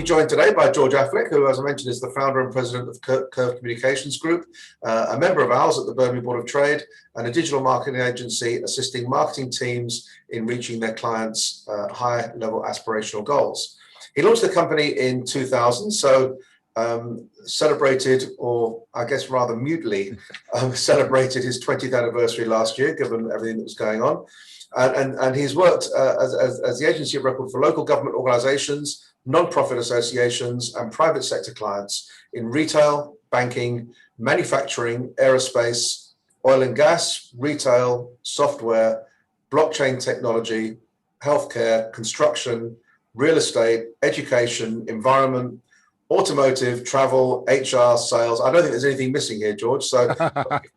be joined today by George Affleck, who, as I mentioned, is the founder and president of Curve Communications Group, a member of ours at the Burnaby Board of Trade, and a digital marketing agency assisting marketing teams in reaching their clients' high-level aspirational goals. He launched the company in 2000, so celebrated, or I guess rather mutely, celebrated his 20th anniversary last year, given everything that was going on. And he's worked as the agency of record for local government organizations, non-profit associations, and private sector clients in retail, banking, manufacturing, aerospace, oil and gas, retail, software, blockchain technology, healthcare, construction, real estate, education, environment, automotive, travel, HR, sales. I don't think there's anything missing here, George. So we've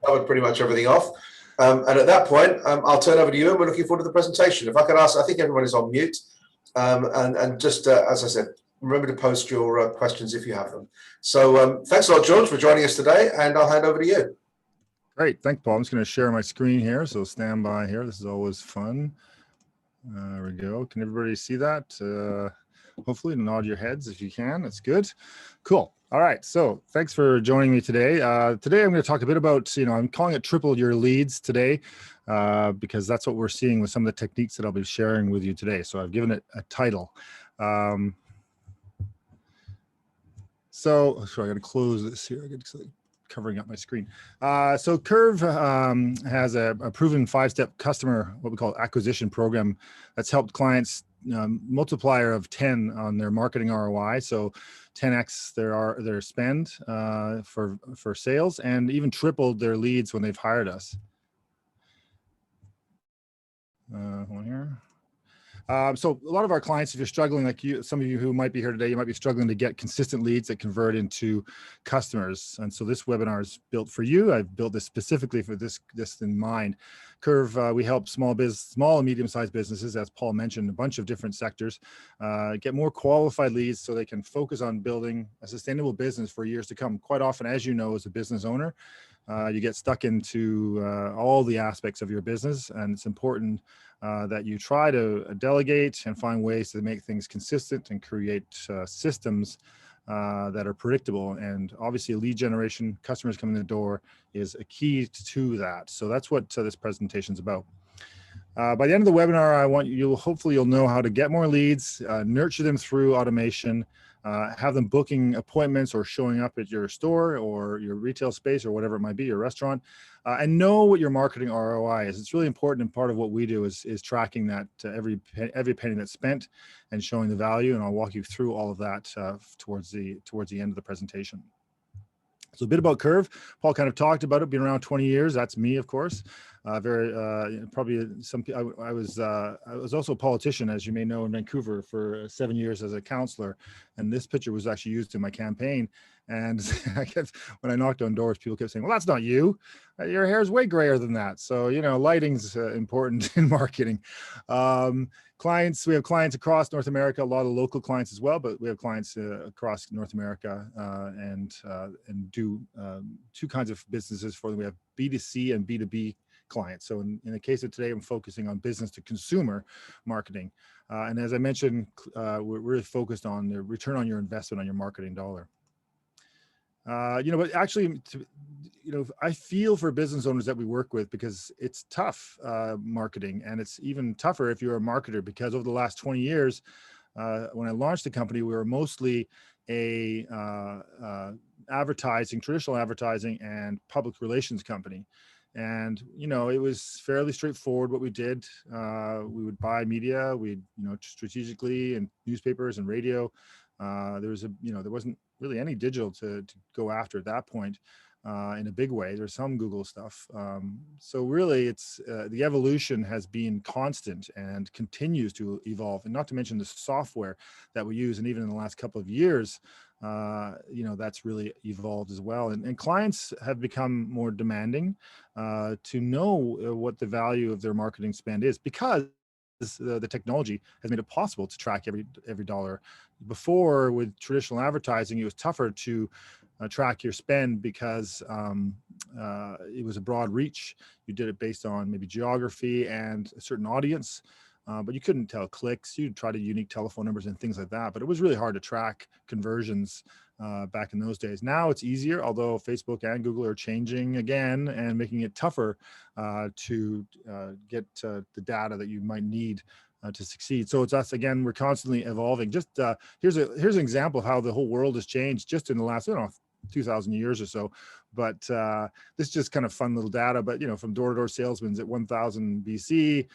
covered pretty much everything off. And at that point, I'll turn over to you, and we're looking forward to the presentation. If I could ask, I think everyone is on mute. And just as I said, remember to post your questions if you have them. So thanks a lot, George, for joining us today, and I'll hand over to you. Great. Thanks, Paul. I'm just going to share my screen here, so stand by here. This is always fun. There we go. Can everybody see that? Hopefully nod your heads if you can. That's good. Cool. All right. So thanks for joining me today. Today I'm going to talk a bit about, I'm calling it triple your leads today because that's what we're seeing with some of the techniques that I'll be sharing with you today. So I've given it a title. So I got to close this here. I got to covering up my screen. So Curve has a proven 5-step customer, what we call acquisition program that's helped clients multiplier of 10 on their marketing ROI. So 10x their spend for sales, and even tripled their leads when they've hired us. One here. So a lot of our clients, if you're struggling, like some of you who might be here today, you might be struggling to get consistent leads that convert into customers. And so this webinar is built for you. I've built this specifically for this in mind. Curve, we help small and medium-sized businesses, as Paul mentioned, a bunch of different sectors, get more qualified leads so they can focus on building a sustainable business for years to come. Quite often, as you know, as a business owner, you get stuck into all the aspects of your business, and it's important that you try to delegate and find ways to make things consistent and create systems that are predictable. And obviously lead generation, customers coming in the door, is a key to that. So that's what this presentation is about. By the end of the webinar, hopefully you'll know how to get more leads, nurture them through automation, have them booking appointments or showing up at your store or your retail space or whatever it might be, your restaurant, and know what your marketing ROI is. It's really important, and part of what we do is tracking that every penny that's spent and showing the value. And I'll walk you through all of that towards the end of the presentation. So a bit about Curve. Paul kind of talked about it, been around 20 years. That's me, of course. Probably I was also a politician, as you may know, in Vancouver for 7 years as a councillor. And this picture was actually used in my campaign. And when I knocked on doors, people kept saying, well, that's not you. Your hair is way grayer than that. So, lighting's important in marketing. We have clients across North America, a lot of local clients as well, but we have clients across North America and do two kinds of businesses for them. We have B2C and B2B clients. So in the case of today, I'm focusing on business to consumer marketing. And as I mentioned, we're really focused on the return on your investment on your marketing dollar. But actually, I feel for business owners that we work with, because it's tough marketing, and it's even tougher if you're a marketer, because over the last 20 years, when I launched the company, we were mostly a traditional advertising and public relations company. And, it was fairly straightforward what we did. We would buy media, strategically, in newspapers and radio. There wasn't really any digital to go after at that point in a big way. There's some Google stuff. So really it's the evolution has been constant and continues to evolve, and not to mention the software that we use. And even in the last couple of years, that's really evolved as well. And clients have become more demanding to know what the value of their marketing spend is, because the technology has made it possible to track every dollar. Before, with traditional advertising, it was tougher to track your spend because it was a broad reach. You did it based on maybe geography and a certain audience. but you couldn't tell clicks. You'd try to unique telephone numbers and things like that, but it was really hard to track conversions back in those days. Now it's easier, although Facebook and Google are changing again and making it tougher to get the data that you might need to succeed. So it's us again. We're constantly evolving. Just here's an example of how the whole world has changed just in the last 2,000 years or so. But this is just kind of fun little data. But from door-to-door salesmen at 1,000 BC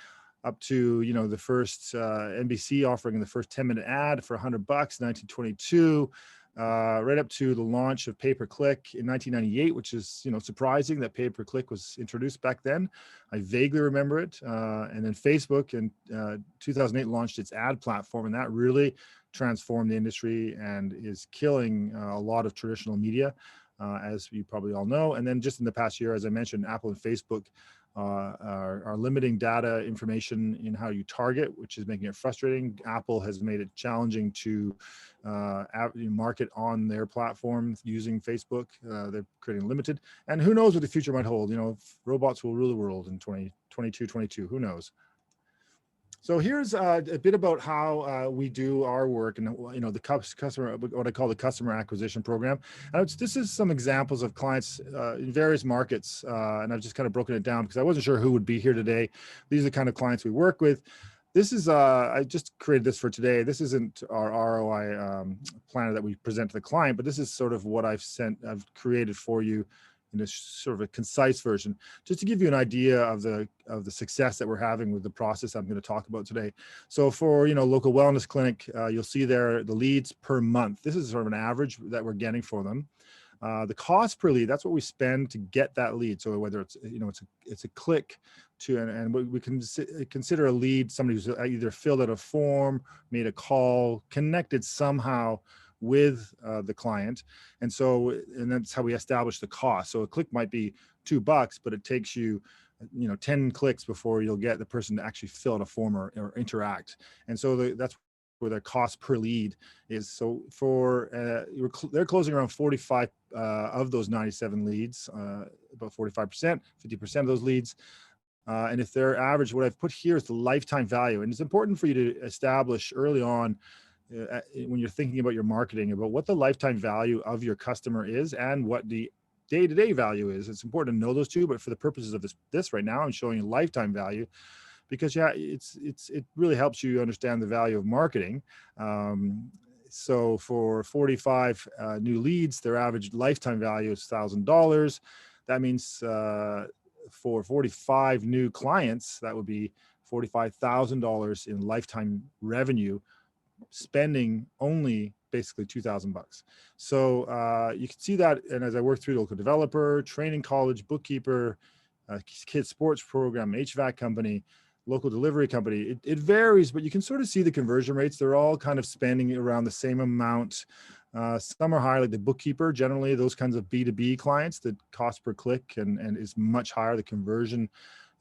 up to the first NBC offering the first 10-minute ad for $100, 1922. Right up to the launch of pay-per-click in 1998, which is surprising that pay-per-click was introduced back then. I vaguely remember it. And then Facebook in 2008 launched its ad platform, and that really transformed the industry and is killing a lot of traditional media, as you probably all know. And then just in the past year, as I mentioned, Apple and Facebook are limiting data information in how you target, which is making it frustrating. Apple has made it challenging to market on their platform using Facebook. They're creating limited, and who knows what the future might hold. Robots will rule the world in 2022, 22, who knows? So here's a bit about how we do our work, and the customer, what I call the customer acquisition program. And this is some examples of clients in various markets, and I've just kind of broken it down because I wasn't sure who would be here today. These are the kind of clients we work with. This is I just created this for today. This isn't our ROI planner that we present to the client, but this is sort of what I've created for you in a sort of a concise version, just to give you an idea of the success that we're having with the process I'm going to talk about today. So for local wellness clinic, you'll see there the leads per month. This is sort of an average that we're getting for them. The cost per lead, that's what we spend to get that lead. So whether it's it's a click to, and we can consider a lead somebody who's either filled out a form, made a call, connected somehow with the client. And that's how we establish the cost. So a click might be $2, but it takes you 10 clicks before you'll get the person to actually fill out a form or interact. And so that's where their cost per lead is. So they're closing around 45 of those 97 leads, about 45%, 50% of those leads. And if they're average, what I've put here is the lifetime value. And it's important for you to establish early on when you're thinking about your marketing, about what the lifetime value of your customer is and what the day-to-day value is. It's important to know those two, but for the purposes of this right now, I'm showing you lifetime value because it really helps you understand the value of marketing. So for 45 new leads, their average lifetime value is $1,000. That means for 45 new clients, that would be $45,000 in lifetime revenue, spending only basically $2,000. So you can see that, and as I work through local developer, training college, bookkeeper, kids sports program, HVAC company, local delivery company, it varies, but you can sort of see the conversion rates. They're all kind of spending around the same amount. Some are higher, like the bookkeeper. Generally, those kinds of B2B clients, the cost per click and is much higher. The conversion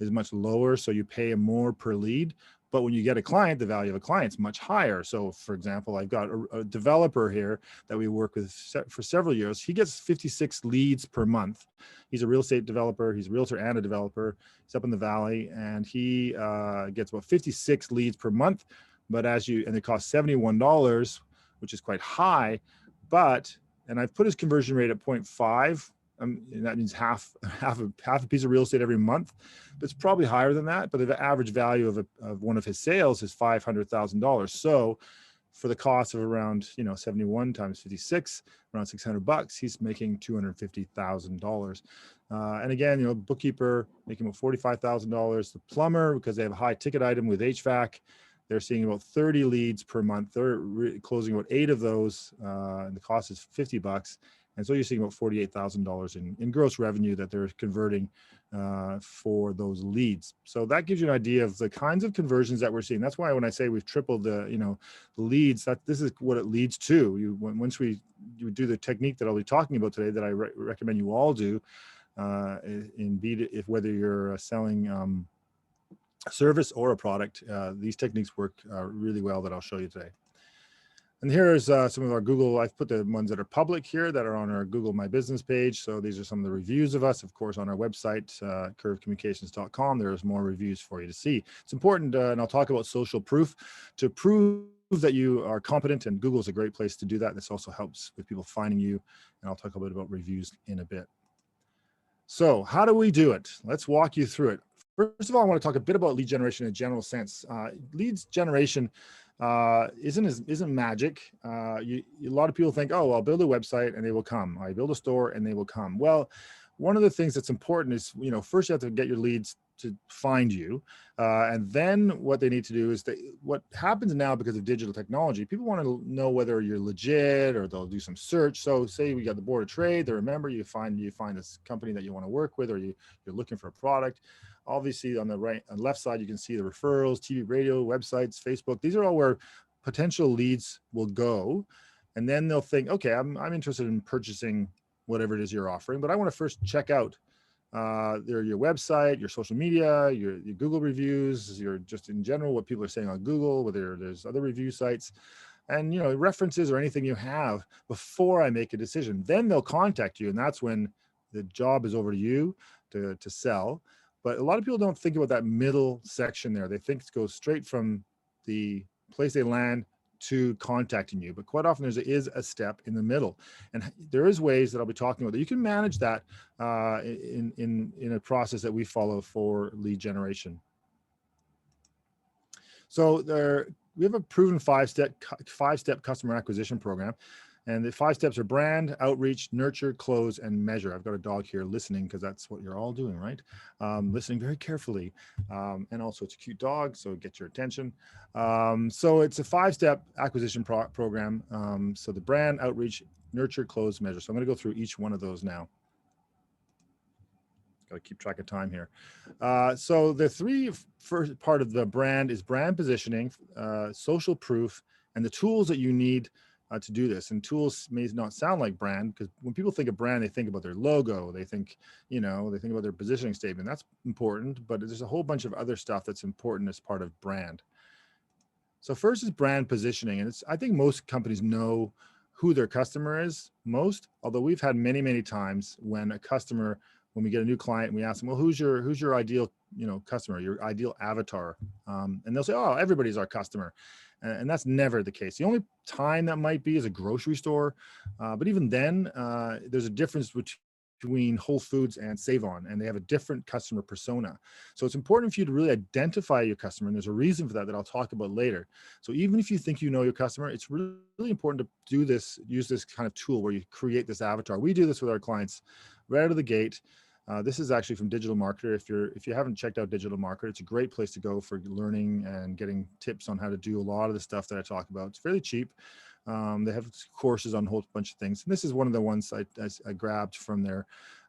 is much lower, so you pay more per lead. But when you get a client, the value of a client is much higher. So for example, I've got a developer here that we work with for several years. He gets 56 leads per month. He's a real estate developer. He's a realtor and a developer. He's up in the Valley, and he gets about 56 leads per month. But and it costs $71, which is quite high. And I've put his conversion rate at 0.5. And that means half a piece of real estate every month. But it's probably higher than that. But the average value of one of his sales is $500,000. So for the cost of around 71 times 56, around $600, he's making $250,000. And again, bookkeeper making about $45,000. The plumber, because they have a high ticket item with HVAC, they're seeing about 30 leads per month. They're closing about 8 of those, and the cost is $50. And so you're seeing about $48,000 in gross revenue that they're converting for those leads. So that gives you an idea of the kinds of conversions that we're seeing. That's why when I say we've tripled the leads, this is what it leads to. Once you do the technique that I'll be talking about today, that I recommend you all do, whether you're selling a service or a product, these techniques work really well that I'll show you today. And here's some of our Google, I've put the ones that are public here that are on our Google My Business page. So these are some of the reviews of us, of course, on our website, curvecommunications.com. There's more reviews for you to see. It's important, and I'll talk about social proof, to prove that you are competent, and Google's a great place to do that. This also helps with people finding you, and I'll talk a bit about reviews in a bit. So how do we do it? Let's walk you through it. First of all, I want to talk a bit about lead generation in a general sense. Leads generation isn't magic. A lot of people think, oh, I'll build a website and they will come. I build a store and they will come. Well, one of the things that's important is, first you have to get your leads to find you. And then what they need to do is what happens now because of digital technology, people want to know whether you're legit, or they'll do some search. So say we got the board of trade, they remember you find this company that you want to work with, or you're looking for a product. Obviously on the left side, you can see the referrals, TV, radio, websites, Facebook. These are all where potential leads will go. And then they'll think, okay, I'm interested in purchasing whatever it is you're offering, but I want to first check out your website, your social media, your Google reviews, your just in general, what people are saying on Google, whether there's other review sites, and references or anything you have before I make a decision. Then they'll contact you, and that's when the job is over to you to sell. But a lot of people don't think about that middle section there. They think it goes straight from the place they land to contacting you, but quite often there is a step in the middle, and there is ways that I'll be talking about that you can manage that in a process that we follow for lead generation. So we have a proven five-step customer acquisition program. And the 5 steps are brand, outreach, nurture, close, and measure. I've got a dog here listening because that's what you're all doing, right? Listening very carefully. And also it's a cute dog, so get your attention. So it's a 5-step acquisition program. So the brand, outreach, nurture, close, measure. So I'm going to go through each one of those now. Got to keep track of time here. So the first part of the brand is brand positioning, social proof, and the tools that you need to do this. And tools may not sound like brand, because when people think of brand, they think about their logo, they think about their positioning statement. That's important, but there's a whole bunch of other stuff that's important as part of brand. So first is brand positioning, and I think most companies know who their customer is although we've had many times when when we get a new client and we ask them, well, who's your ideal customer, your ideal avatar, and they'll say, oh, everybody's our customer. And that's never the case. The only time that might be is a grocery store. But even then, there's a difference between Whole Foods and Save-On, and they have a different customer persona. So it's important for you to really identify your customer, and there's a reason for that I'll talk about later. So even if you think you know your customer, it's really important to use this kind of tool where you create this avatar. We do this with our clients right out of the gate. This is actually from Digital Marketer. If you haven't checked out Digital Marketer, it's a great place to go for learning and getting tips on how to do a lot of the stuff that I talk about. It's fairly cheap. They have courses on a whole bunch of things. And this is one of the ones I grabbed from there,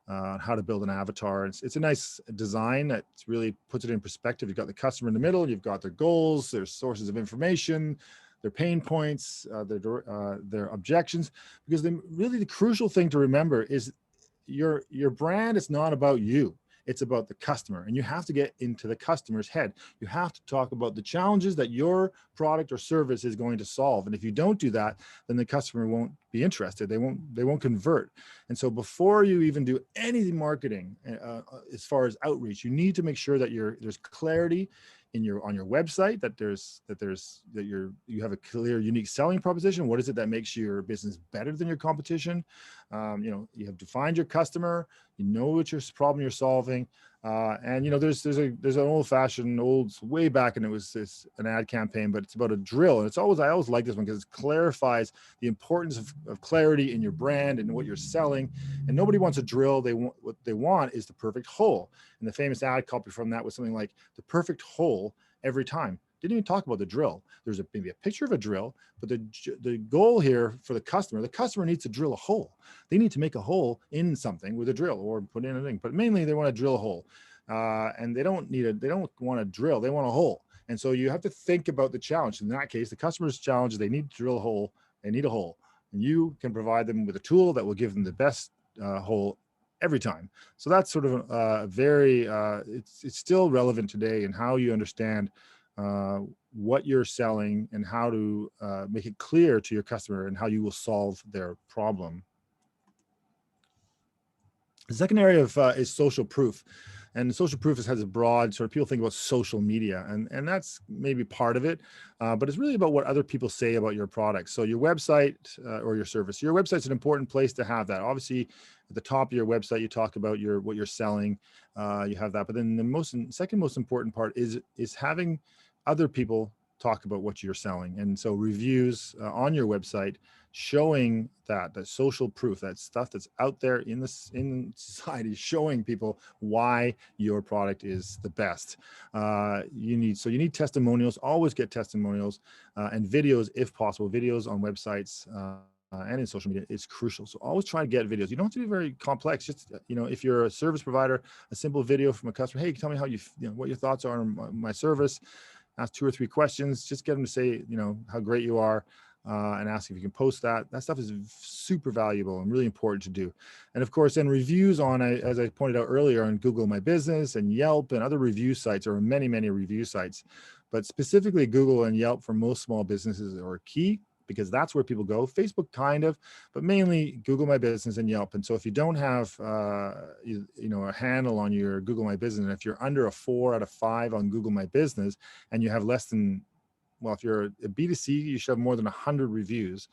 how to build an avatar. It's a nice design that really puts it in perspective. You've got the customer in the middle, you've got their goals, their sources of information, their pain points, their objections, because really the crucial thing to remember is your brand is not about you. It's about the customer, and you have to get into the customer's head. You have to talk about the challenges that your product or service is going to solve. And if you don't do that, then the customer won't be interested. They won't convert. And so before you even do any marketing, as far as outreach, you need to make sure that there's clarity on your website, that you have a clear, unique selling proposition. What is it that makes your business better than your competition? You have defined your customer, you know what your problem you're solving, and there's an old-fashioned way back, and it was an ad campaign, but it's about a drill, and I always like this one because it clarifies the importance of clarity in your brand and what you're selling. And nobody wants a drill. What they want is the perfect hole. And the famous ad copy from that was something like the perfect hole every time. Didn't even talk about the drill. There's maybe a picture of a drill, but the goal here for the customer needs to drill a hole. They need to make a hole in something with a drill or put in a thing, but mainly they want to drill a hole. And they don't want a drill, they want a hole. And so you have to think about the challenge. In that case, the customer's challenge is they need to drill a hole, they need a hole. And you can provide them with a tool that will give them the best hole every time. So that's sort of it's still relevant today in how you understand what you're selling and how to make it clear to your customer and how you will solve their problem. The second area of is social proof. And social proof has a broad sort of, people think about social media, and that's maybe part of it, but it's really about what other people say about your product. So your website or your service. Your website's an important place to have that. Obviously, at the top of your website, you talk about what you're selling. You have that, but then the second most important part is having other people talk about what you're selling. And so reviews on your website showing that social proof, that stuff that's out there in society, showing people why your product is the best. You need testimonials. Always get testimonials and videos if possible. Videos on websites and in social media is crucial. So always try to get videos. You don't have to be very complex. Just, if you're a service provider, a simple video from a customer. Hey, tell me how what your thoughts are on my service. Ask 2 or 3 questions. Just get them to say, how great you are. And ask if you can post that. That stuff is super valuable and really important to do. And of course, then reviews on, as I pointed out earlier, on Google My Business and Yelp and other review sites, or many, many review sites. But specifically Google and Yelp for most small businesses are key, because that's where people go. Facebook kind of, but mainly Google My Business and Yelp. And so if you don't have a handle on your Google My Business, and if you're under a 4 out of 5 on Google My Business, and you have less than, well, if you're a B2C, you should have more than 100 reviews.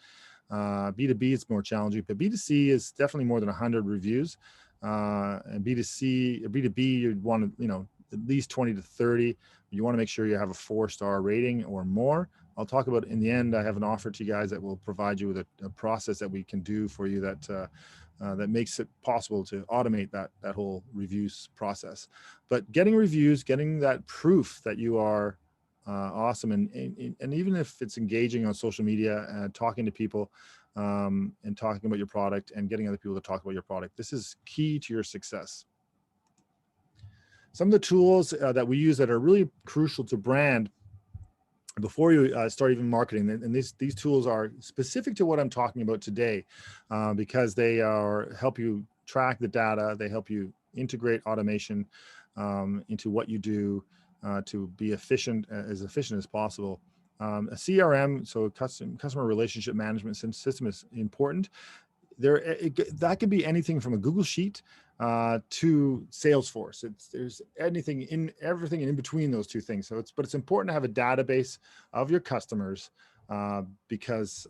B2B, it's more challenging, but B2C is definitely more than 100 reviews. And B2B, you'd want to, at least 20 to 30. You want to make sure you have a 4-star rating or more. I'll talk about in the end. I have an offer to you guys that will provide you with a process that we can do for you that makes it possible to automate that whole reviews process. But getting reviews, getting that proof that you are awesome, and even if it's engaging on social media, talking to people and talking about your product and getting other people to talk about your product, this is key to your success. Some of the tools that we use that are really crucial to brand before you start even marketing, and these tools are specific to what I'm talking about today, because they help you track the data, they help you integrate automation into what you do to be efficient as possible. A CRM, so customer relationship management system, is important. That could be anything from a Google Sheet to Salesforce. There's everything in between those two things. But it's important to have a database of your customers because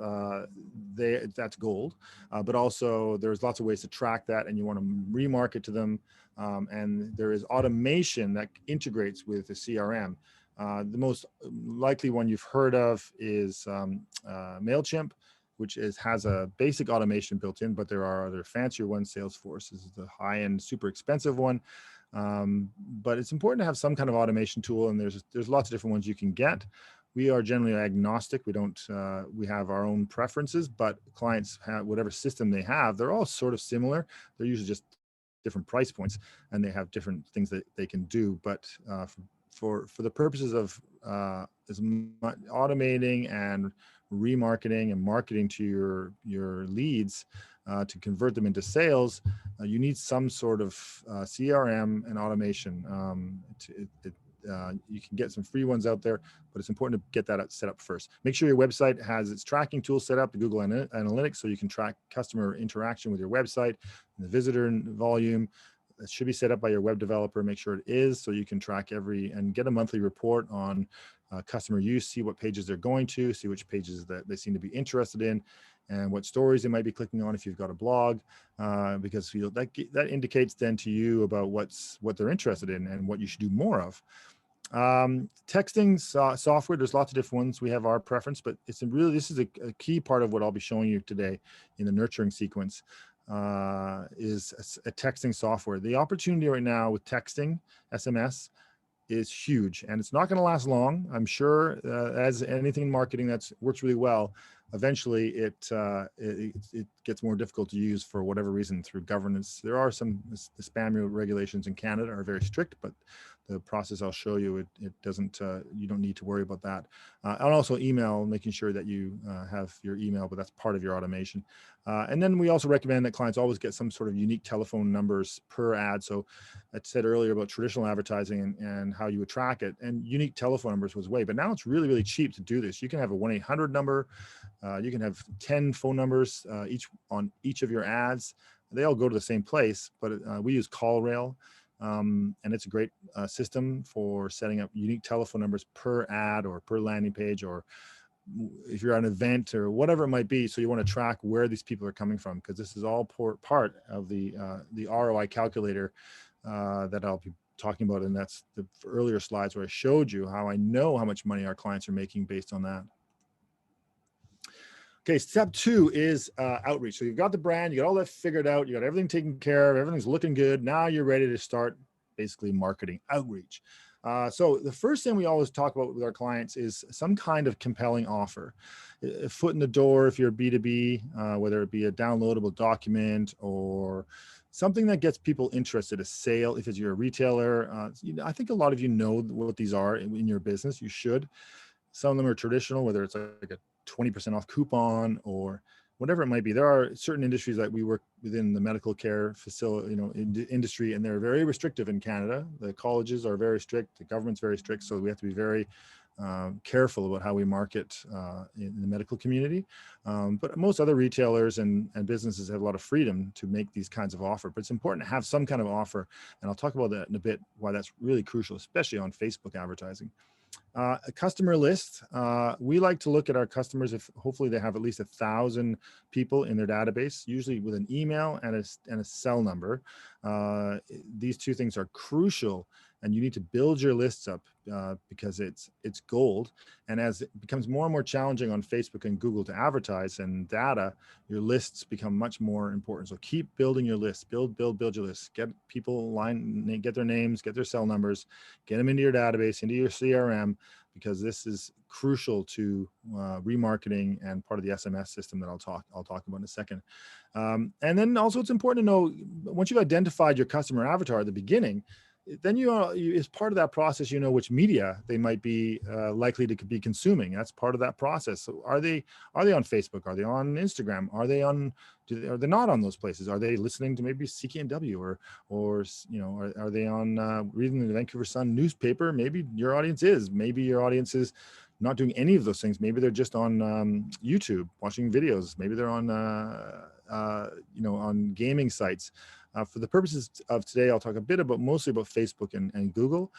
that's gold. But also there's lots of ways to track that, and you want to remarket to them. And there is automation that integrates with the CRM. The most likely one you've heard of is MailChimp, which has a basic automation built in, but there are other fancier ones. Salesforce is the high-end, super expensive one. But it's important to have some kind of automation tool, and there's lots of different ones you can get. We are generally agnostic. We have our own preferences, but clients have whatever system they have. They're all sort of similar. They're usually just different price points, and they have different things that they can do. But for the purposes of automating and remarketing and marketing to your leads to convert them into sales, you need some sort of CRM and automation. You can get some free ones out there, but it's important to get that set up first. Make sure your website has its tracking tool set up, the Google Analytics, so you can track customer interaction with your website and the visitor volume. It should be set up by your web developer. Make sure it is, so you can track and get a monthly report on customer use, see what pages they're going to, see which pages that they seem to be interested in, and what stories they might be clicking on if you've got a blog, because that indicates then to you about what they're interested in and what you should do more of. Texting software, there's lots of different ones. We have our preference, but this is a key part of what I'll be showing you today in the nurturing sequence. Is a texting software. The opportunity right now with texting, SMS, is huge, and it's not going to last long. I'm sure, as anything in marketing that works really well, eventually it gets more difficult to use for whatever reason through governance. There are the spam regulations in Canada are very strict, but the process I'll show you, it doesn't, you don't need to worry about that. And also email, making sure that you have your email, but that's part of your automation. And then we also recommend that clients always get some sort of unique telephone numbers per ad. So I said earlier about traditional advertising and how you would track it, and unique telephone numbers was way, but now it's really, really cheap to do this. You can have a 1-800 number. You can have 10 phone numbers on each of your ads. They all go to the same place, but we use CallRail, and it's a great system for setting up unique telephone numbers per ad or per landing page, or if you're at an event or whatever it might be. So you want to track where these people are coming from, because this is all part of the ROI calculator that I'll be talking about. And that's the earlier slides where I showed you how I know how much money our clients are making based on that. Okay, step 2 is outreach. So you've got the brand, you got all that figured out, you got everything taken care of, everything's looking good. Now you're ready to start basically marketing outreach. So the first thing we always talk about with our clients is some kind of compelling offer. A foot in the door if you're B2B, whether it be a downloadable document or something that gets people interested, a sale. If it's you're a retailer, I think a lot of you know what these are in your business. You should. Some of them are traditional, whether it's like a 20% off coupon or whatever it might be. There are certain industries that we work within the medical care facility, industry, and they're very restrictive in Canada. The colleges are very strict, the government's very strict, so we have to be very careful about how we market in the medical community. But most other retailers and businesses have a lot of freedom to make these kinds of offers. But it's important to have some kind of offer, and I'll talk about that in a bit, why that's really crucial, especially on Facebook advertising. A customer list. We like to look at our customers if hopefully they have at least 1,000 people in their database, usually with an email and a cell number. These two things are crucial, and you need to build your lists up because it's gold. And as it becomes more and more challenging on Facebook and Google to advertise and data, your lists become much more important. So keep building your lists, build your lists, get people get their names, get their cell numbers, get them into your database, into your CRM, because this is crucial to remarketing and part of the SMS system that I'll talk about in a second. And then also it's important to know, once you've identified your customer avatar at the beginning, then as part of that process, you know which media they might be likely to be consuming. That's part of that process. So are they on Facebook? Are they on Instagram? Are they not on those places? Are they listening to maybe CKNW or are they on reading the Vancouver Sun newspaper? Maybe your audience is. Maybe your audience is not doing any of those things. Maybe they're just on YouTube watching videos. Maybe they're on on gaming sites. For the purposes of today, I'll talk a bit mostly about Facebook and Google,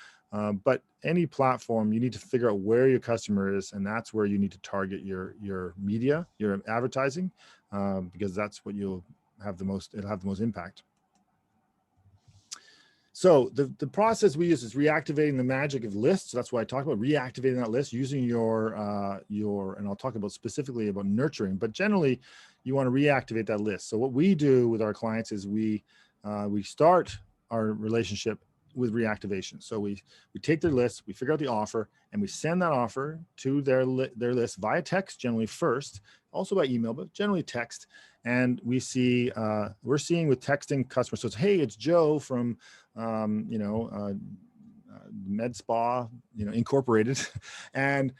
but any platform, you need to figure out where your customer is, and that's where you need to target your media, your advertising, because that's what it'll have the most impact. So the process we use is reactivating the magic of lists. That's why I talk about reactivating that list using your, and I'll talk about specifically about nurturing, but generally you want to reactivate that list. So what we do with our clients is we start our relationship with reactivation. So we take their list, we figure out the offer, and we send that offer to their list via text, generally first, also by email, but generally text. And we see, we're seeing with texting customers, so it's, hey, it's Joe from, Med Spa, Incorporated, and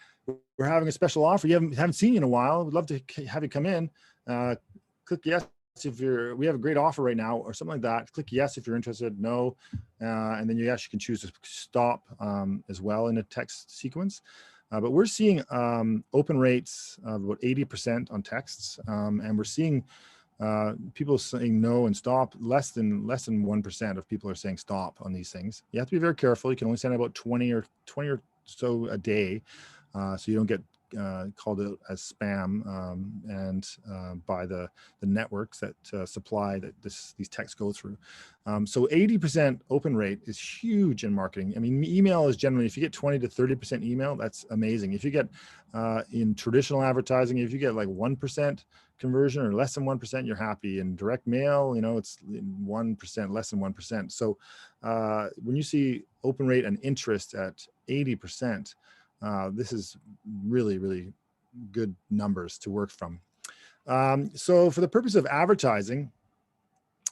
we're having a special offer. You haven't seen you in a while. We'd love to have you come in. Click yes if we have a great offer right now, or something like that. Click yes if you're interested, no, and then you actually can choose to stop as well in a text sequence. But we're seeing open rates of about 80% on texts, and we're seeing people saying no and stop. Less than 1% of people are saying stop on these things. You have to be very careful. You can only send about 20 or so a day, so you don't get called out as spam by the networks that supply that these texts go through. So 80% open rate is huge in marketing. I mean, email is generally, if you get 20 to 30% email, that's amazing. If you get in traditional advertising, if you get like 1% conversion or less than 1%, you're happy. In direct mail, it's 1%, less than 1%. So when you see open rate and interest at 80%, this is really, really good numbers to work from. So for the purpose of advertising,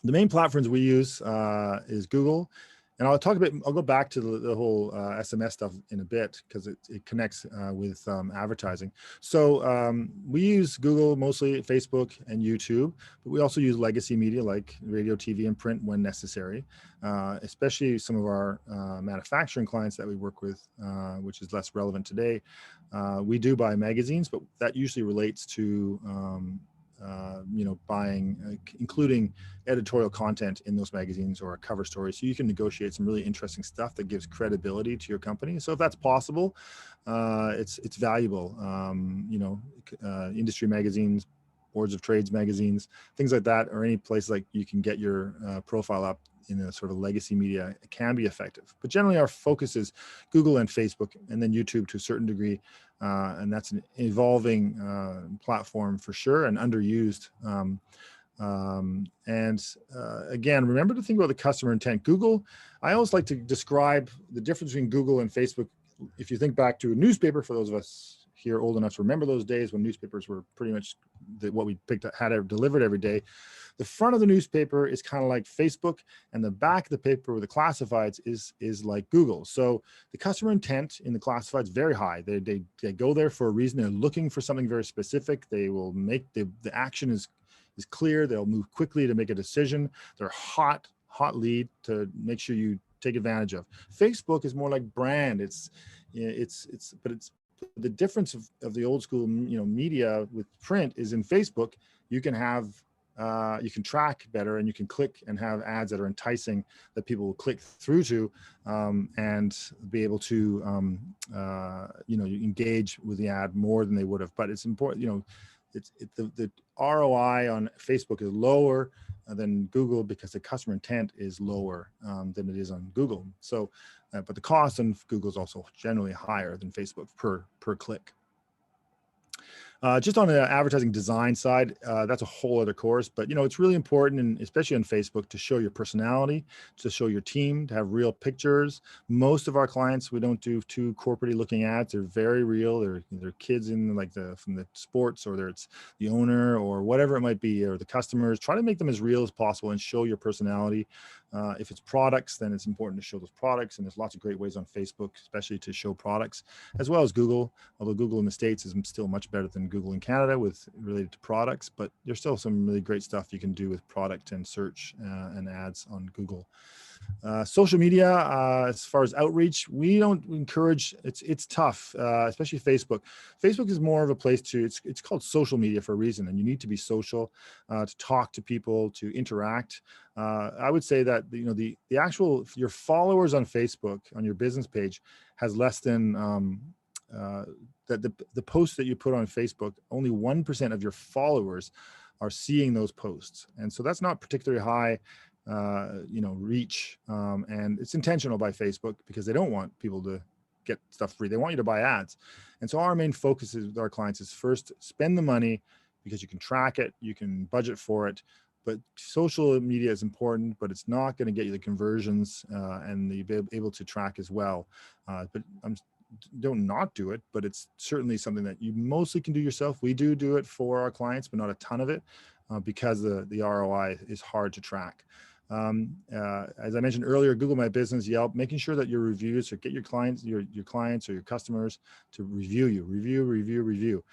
the main platforms we use is Google And I'll go back to the whole SMS stuff in a bit, because it connects with advertising. So we use Google, mostly Facebook and YouTube, but we also use legacy media like radio, TV, and print when necessary, especially some of our manufacturing clients that we work with, which is less relevant today. We do buy magazines, but that usually relates to buying, including editorial content in those magazines or a cover story, so you can negotiate some really interesting stuff that gives credibility to your company. So if that's possible, it's valuable. Industry magazines, boards of trades magazines, things like that, or any place like you can get your profile up in a sort of legacy media, it can be effective. But generally our focus is Google and Facebook, and then YouTube to a certain degree. And that's an evolving platform for sure, and underused. Again, remember to think about the customer intent. Google, I always like to describe the difference between Google and Facebook. If you think back to a newspaper, for those of us here old enough to remember those days when newspapers were pretty much what we picked up, had delivered every day. The front of the newspaper is kind of like Facebook, and the back of the paper with the classifieds is like Google. So the customer intent in the classifieds is very high. They go there for a reason. They're looking for something very specific. They will make the action is clear. They'll move quickly to make a decision. They're hot lead to make sure you take advantage of. Facebook is more like brand. It's the difference of the old school, media with print is in Facebook, you can have, you can track better, and you can click and have ads that are enticing that people will click through to, and be able to, you engage with the ad more than they would have. But it's important, the ROI on Facebook is lower than Google because the customer intent is lower than it is on Google. So, but the cost on Google is also generally higher than Facebook per click. Just on the advertising design side, that's a whole other course, but it's really important, and especially on Facebook, to show your personality, to show your team, to have real pictures. Most of our clients, we don't do too corporate looking ads. They're very real. They're kids in from the sports, or it's the owner or whatever it might be, or the customers. Try to make them as real as possible and show your personality. If it's products, then it's important to show those products, and there's lots of great ways on Facebook, especially to show products, as well as Google, although Google in the States is still much better than Google in Canada related to products, but there's still some really great stuff you can do with product and search and ads on Google. Social media, as far as outreach, we don't encourage. It's tough, especially Facebook. Facebook is more of a place it's called social media for a reason, and you need to be social to talk to people, to interact. I would say that the actual your followers on Facebook on your business page has less than that the posts that you put on Facebook, only 1% of your followers are seeing those posts, and so that's not particularly high reach, and it's intentional by Facebook because they don't want people to get stuff free. They want you to buy ads. And so our main focus with our clients is first spend the money, because you can track it, you can budget for it, but social media is important, but it's not going to get you the conversions and the able to track as well. But don't not do it, but it's certainly something that you mostly can do yourself. We do it for our clients, but not a ton of it because the ROI is hard to track. As I mentioned earlier, Google My Business, Yelp, making sure that your reviews, or get your clients or your customers to review you, review,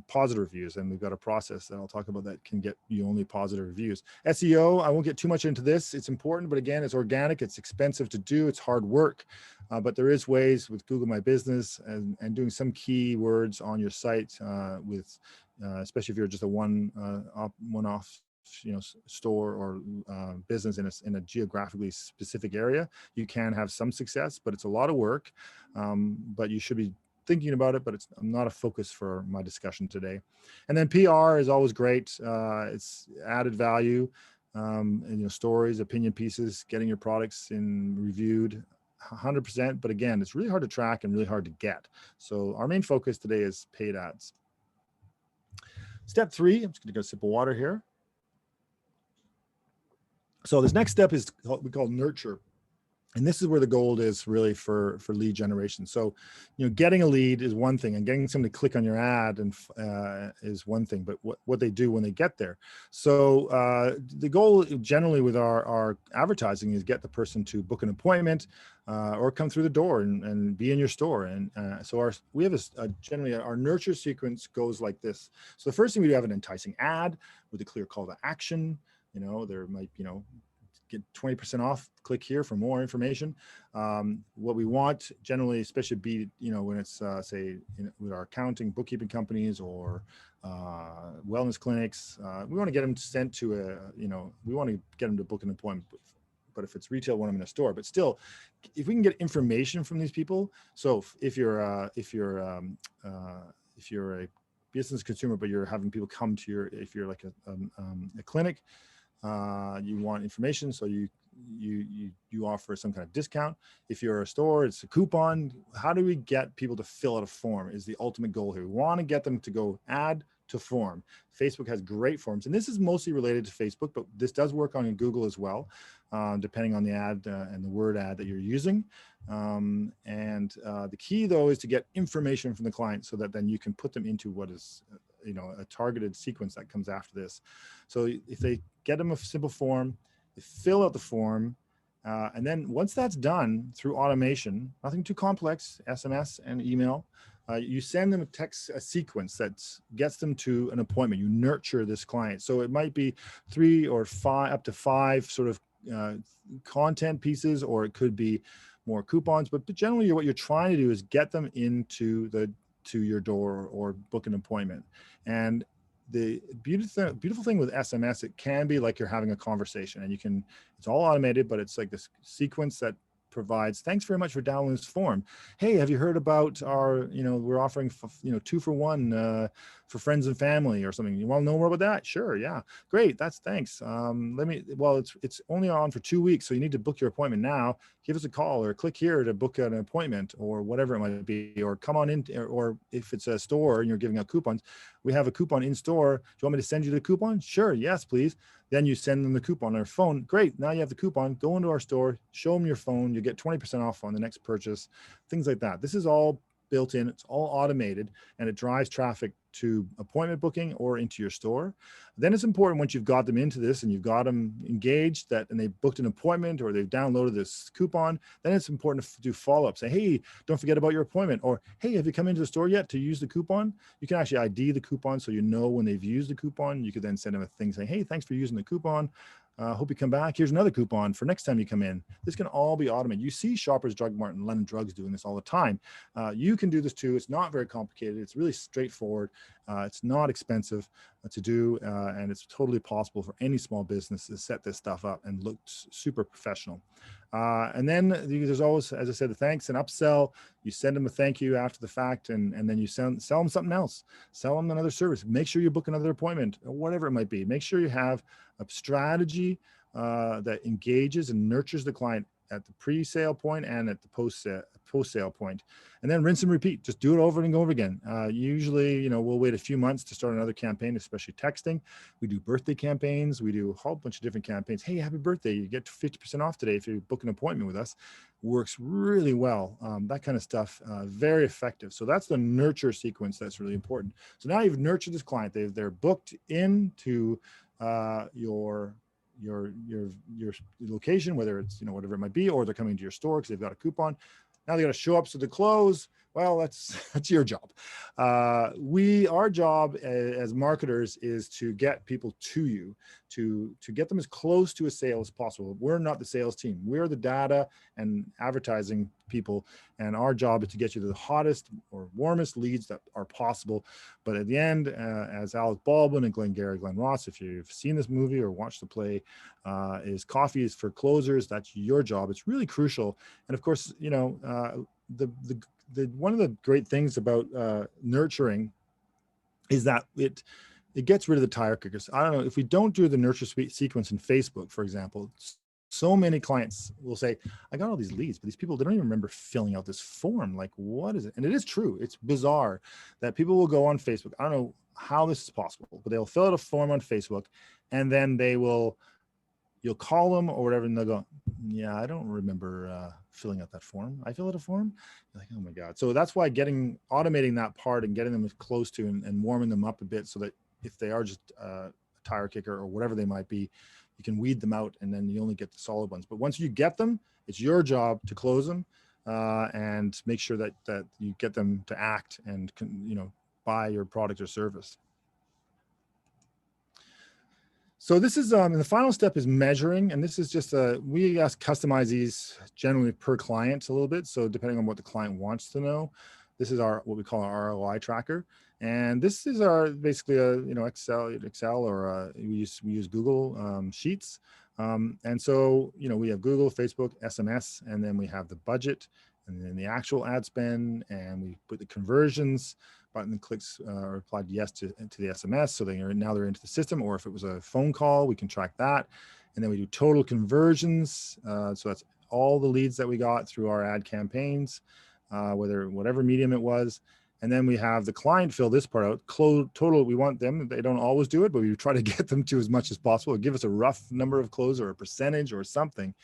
positive reviews. And we've got a process that I'll talk about that can get you only positive reviews. SEO, I won't get too much into this. It's important, but again, it's organic. It's expensive to do. It's hard work, but there is ways with Google My Business and doing some keywords on your site with, especially if you're just a one-off store or business in a geographically specific area, you can have some success, but it's a lot of work. But you should be thinking about it, but it's not a focus for my discussion today. And then PR is always great. It's added value, and stories, opinion pieces, getting your products reviewed 100%. But again, it's really hard to track and really hard to get. So our main focus today is paid ads. Step 3, I'm just going to get a sip of water here. So this next step is what we call nurture. And this is where the gold is really for lead generation. So, getting a lead is one thing, and getting somebody to click on your ad and is one thing, but what they do when they get there. So the goal generally with our advertising is get the person to book an appointment or come through the door and be in your store. And so we have generally our nurture sequence goes like this. So the first thing we do have an enticing ad with a clear call to action. There might, get 20% off, click here for more information. What we want generally, especially when it's say with our accounting, bookkeeping companies or wellness clinics, we want to get them sent to we want to get them to book an appointment. But if it's retail, we want them in a store. But still, if we can get information from these people, so if you're a business consumer, but you're having people come to if you're like a clinic, you want information, so you offer some kind of discount. If you're a store, it's a coupon. How do we get people to fill out a form is the ultimate goal here. We want to get them to go add to form. Facebook has great forms, and this is mostly related to Facebook, but this does work on Google as well, depending on the ad and the word ad that you're using. The key though is to get information from the client so that then you can put them into what is a targeted sequence that comes after this. So if they get them a simple form, they fill out the form, and then once that's done through automation, nothing too complex, SMS and email, you send them a sequence that gets them to an appointment. You nurture this client. So it might be 3 or 5, up to 5 sort of content pieces, or it could be more coupons. But generally, what you're trying to do is get them to your door or book an appointment. And the beautiful thing with SMS, it can be like you're having a conversation, and it's all automated, but it's like this sequence that provides, thanks very much for downloading this form. Hey, have you heard about our, we're offering, 2 for 1 for friends and family or something. You want to know more about that? Sure. Yeah. Great. Thanks. It's only on for 2 weeks. So you need to book your appointment now. Give us a call or click here to book an appointment or whatever it might be, or come on in, or if it's a store and you're giving out coupons, we have a coupon in store. Do you want me to send you the coupon? Sure. Yes, please. Then you send them the coupon on their phone. Great. Now you have the coupon. Go into our store, show them your phone. You get 20% off on the next purchase, things like that. This is all built in. It's all automated, and it drives traffic to appointment booking or into your store. Then it's important, once you've got them into this and you've got them engaged, and they booked an appointment or they've downloaded this coupon, then it's important to do follow-up. Say, hey, don't forget about your appointment. Or, hey, have you come into the store yet to use the coupon? You can actually ID the coupon, so when they've used the coupon. You could then send them a thing saying, hey, thanks for using the coupon. Hope you come back. Here's another coupon for next time you come in. This can all be automated. You see Shoppers Drug Mart and London Drugs doing this all the time. You can do this too. It's not very complicated. It's really straightforward. It's not expensive to do, and it's totally possible for any small business to set this stuff up and look super professional. And then there's always, as I said, the thanks and upsell. You send them a thank you after the fact, and then you sell them something else. Sell them another service. Make sure you book another appointment, or whatever it might be. Make sure you have a strategy that engages and nurtures the client at the pre-sale point and at the post-sale point, and then rinse and repeat. Just do it over and over again. Usually, we'll wait a few months to start another campaign, especially texting. We do birthday campaigns. We do a whole bunch of different campaigns. Hey, happy birthday. You get 50% off today if you book an appointment with us. Works really well. That kind of stuff, very effective. So that's the nurture sequence that's really important. So now you've nurtured this client. They're booked into your location, whether it's whatever it might be, or they're coming to your store because they've got a coupon. Now they got to show up to the close. Well, that's your job. Our job as marketers is to get people to you, to get them as close to a sale as possible. We're not the sales team. We're the data and advertising people, and our job is to get you to the hottest or warmest leads that are possible. But at the end, as Alec Baldwin and Glenn Ross, if you've seen this movie or watched the play, is coffee is for closers. That's your job. It's really crucial. And of course, one of the great things about nurturing is that it gets rid of the tire kickers. I don't know, if we don't do the nurture sequence in Facebook, for example, so many clients will say, I got all these leads, but these people, they don't even remember filling out this form. Like, what is it? And it is true. It's bizarre that people will go on Facebook. I don't know how this is possible, but they'll fill out a form on Facebook, and then they will you'll call them or whatever, and they'll go, yeah, I don't remember filling out that form. I fill out a form. You're like, oh my God. So that's why automating that part and getting them as close to and warming them up a bit, so that if they are just a tire kicker or whatever they might be, you can weed them out, and then you only get the solid ones. But once you get them, it's your job to close them and make sure that you get them to act and buy your product or service. So this is, and the final step is measuring. And this is just we customize these generally per client a little bit. So depending on what the client wants to know, this is what we call our ROI tracker. And this is basically a, Excel or we use Google Sheets. And so, we have Google, Facebook, SMS, and then we have the budget, and then the actual ad spend, and we put the conversions. Button clicks replied yes to the SMS, so now they're into the system. Or if it was a phone call, we can track that. And then we do total conversions. So that's all the leads that we got through our ad campaigns, whatever medium it was. And then we have the client fill this part out. Total, we want them. They don't always do it, but we try to get them to as much as possible. Give us a rough number of close or a percentage or something